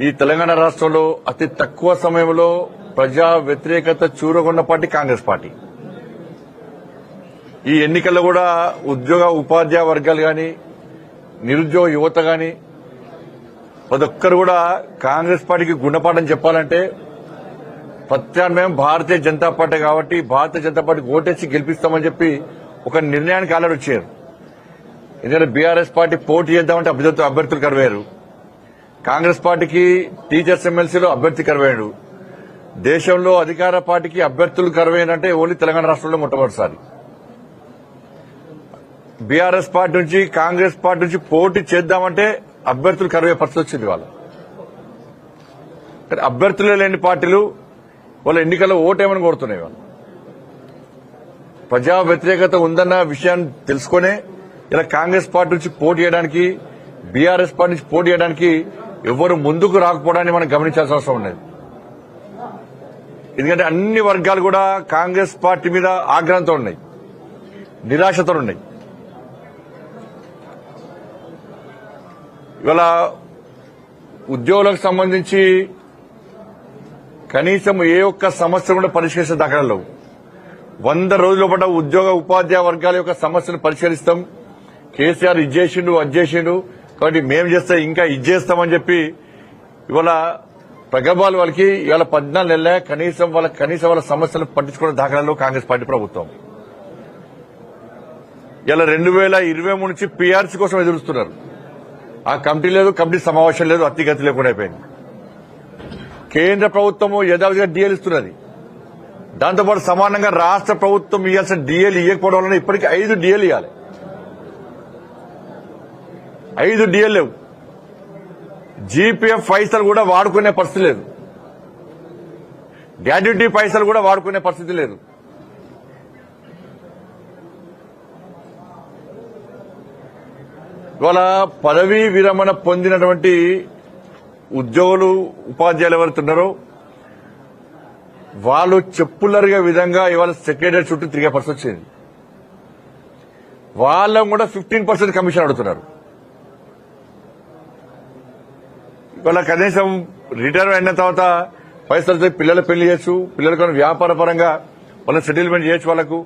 ఈ తెలంగాణ రాష్ట్రంలో అతి తక్కువ సమయంలో ప్రజా వ్యతిరేకత చూరగొన్న పార్టీ కాంగ్రెస్ పార్టీ. ఈ ఎన్నికల్లో కూడా ఉద్యోగ ఉపాధ్యాయ వర్గాలు గాని నిరుద్యోగ యువత గాని ప్రతి ఒక్కరు కూడా కాంగ్రెస్ పార్టీకి గుణపాఠం చెప్పాలంటే ప్రత్యామ్నాయం భారతీయ జనతా పార్టీ కాబట్టి భారతీయ జనతా పార్టీకి ఓటేసి గెలిపిస్తామని చెప్పి ఒక నిర్ణయానికి ఆల్రెడీ వచ్చారు. ఎందుకంటే బీఆర్ఎస్ పార్టీ పోటీ చేద్దామంటే అభ్యర్థులు కరువయ్యారు. కాంగ్రెస్ పార్టీకి టీచర్స్ ఎమ్మెల్సీలో అభ్యర్థి కరువయ్యాడు. దేశంలో అధికార పార్టీకి అభ్యర్థులు కరువయ్యారంటే ఓన్లీ తెలంగాణ రాష్ట్రంలో మొట్టమొదటిసారి. బీఆర్ఎస్ పార్టీ నుంచి కాంగ్రెస్ పార్టీ నుంచి పోటీ చేద్దామంటే అభ్యర్థులు కరువయ్యే పరిస్థితి వచ్చింది. కానీ అభ్యర్థులే లేని పార్టీలు వాళ్ళ ఎన్నికల్లో ఓటేమని కోరుతున్నాయి. వాళ్ళు ప్రజా వ్యతిరేకత ఉందన్న విషయాన్ని తెలుసుకునే ఇలా కాంగ్రెస్ పార్టీ నుంచి పోటీ చేయడానికి బీఆర్ఎస్ పార్టీ నుంచి పోటీ చేయడానికి ఎవరు ముందుకు రాకపోవడాన్ని మనం గమనించాల్సిన అవసరం ఉన్నది. ఎందుకంటే అన్ని వర్గాలు కూడా కాంగ్రెస్ పార్టీ మీద ఆగ్రహంతో ఉన్నాయి, నిరాశతో ఉన్నాయి. ఇవాళ ఉద్యోగులకు సంబంధించి కనీసం ఏ ఒక్క సమస్య కూడా పరిష్కరించే దాఖలాలు లేవు. 100 రోజుల పాటు ఉద్యోగ ఉపాధ్యాయ వర్గాల యొక్క సమస్యను పరిష్కరిస్తాం, కేసీఆర్ ఇది చేసిండు అది చేసిండు కాబట్టి మేము చేస్తే ఇంకా ఇది చేస్తామని చెప్పి ఇవాళ ప్రగల్భాలు వాళ్ళకి ఇవాళ 14 నెలలే కనీసం వాళ్ళ సమస్యలు పట్టించుకునే దాఖలాలు కాంగ్రెస్ పార్టీ ప్రభుత్వం. ఇలా 2023 నుంచి పీఆర్సీ కోసం ఎదురుస్తున్నారు. ఆ కమిటీ లేదు, కమిటీ సమావేశం లేదు, అతిగతి లేకుండా అయిపోయింది. కేంద్ర ప్రభుత్వము యథావిధిగా డిఎల్ ఇస్తున్నది. దాంతోపాటు సమానంగా రాష్ట్ర ప్రభుత్వం ఇవ్వాల్సిన డిఎల్ ఇవ్వకపోవడం వల్ల ఇప్పటికీ 5 డిఎల్ ఇవ్వాలి. 5 డిఎల్ లేవు. జీపీఎఫ్ పైసలు కూడా వాడుకునే పరిస్థితి లేదు. గ్రాడ్యుటీ పైసలు కూడా వాడుకునే పరిస్థితి లేదు. ఇవాళ పదవీ విరమణ పొందినటువంటి ఉద్యోగులు ఉపాధ్యాయులు ఎవరైతే ఉన్నారో వాళ్ళు చెప్పులరిగే విధంగా ఇవాళ సెక్రటరీ చుట్టూ తిరిగే పరిస్థితి వచ్చింది. వాళ్ళకు కూడా 15% కమిషన్ అడుగుతున్నారు. ఇవాళ కనీసం రిటైర్ అయిన తర్వాత పైసలతో పిల్లల పెళ్లి చేయొచ్చు, పిల్లలకు వ్యాపార పరంగా వాళ్ళని సెటిల్మెంట్ చేయొచ్చు వాళ్ళకు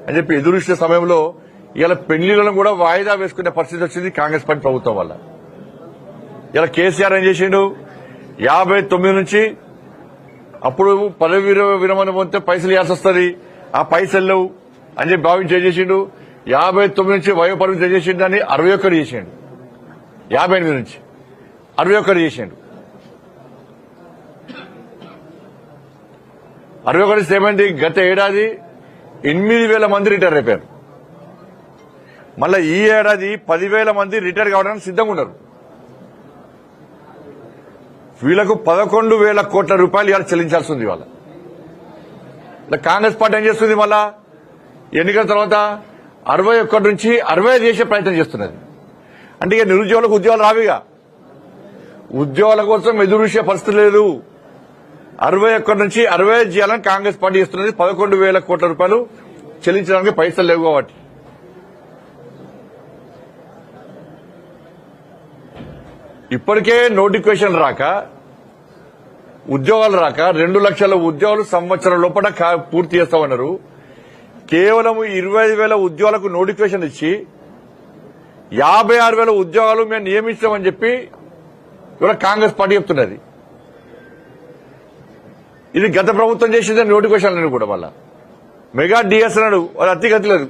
అని చెప్పి ఎదురుచ్చే సమయంలో ఇలా పెళ్లిళ్లను కూడా వాయిదా వేసుకునే పరిస్థితి వచ్చింది కాంగ్రెస్ పార్టీ ప్రభుత్వం వల్ల. ఇలా కేసీఆర్ ఏం చేసిండు, 59 నుంచి అప్పుడు పదవి విరమణ పొందితే పైసలు ఇవ్వాల్సి వస్తుంది, ఆ పైసలు లేవు అని చెప్పి భావించి ఏం చేసిండు, 59 నుంచి వయోపరిమితి ఏం చేసిండు, దాన్ని 61 చేసిండు. 58 నుంచి 61 చేసిండు. 61 ఏమైంది, గత ఏడాది 8,000 మంది రిటైర్ అయిపోయారు. మళ్ళా ఈ ఏడాది 10,000 మంది రిటైర్ కావడానికి సిద్ధంగా ఉన్నారు. వీళ్లకు 11,000 కోట్ల రూపాయలు ఇవాళ చెల్లించాల్సి ఉంది. ఇవాళ కాంగ్రెస్ పార్టీ ఏం చేస్తుంది, మళ్ళా ఎన్నికల తర్వాత 61 నుంచి 65 చేసే ప్రయత్నం చేస్తున్నది. అంటే ఇక నిరుద్యోగులకు ఉద్యోగాలు రావిగా, ఉద్యోగాల కోసం ఎదురు చూసే పరిస్థితి లేదు. 61 నుంచి 65 చేయాలని కాంగ్రెస్ పార్టీ చేస్తున్నది. 11,000 కోట్ల రూపాయలు చెల్లించడానికి పైసలు లేవు కాబట్టి. ఇప్పటికే నోటిఫికేషన్ రాక, ఉద్యోగాలు రాక 2 లక్షల ఉద్యోగాలు సంవత్సరం లోపల పూర్తి చేస్తామన్నారు. కేవలం 25,000 ఉద్యోగాలకు నోటిఫికేషన్ ఇచ్చి 56,000 ఉద్యోగాలు మేము నియమిస్తామని చెప్పి ఇవాళ కాంగ్రెస్ పార్టీ చెప్తున్నది. ఇది గత ప్రభుత్వం చేసిందని నోటిఫికేషన్ కూడా మళ్ళా మెగా డిఎస్ అన్నాడు, అది అతిగతి లేదు.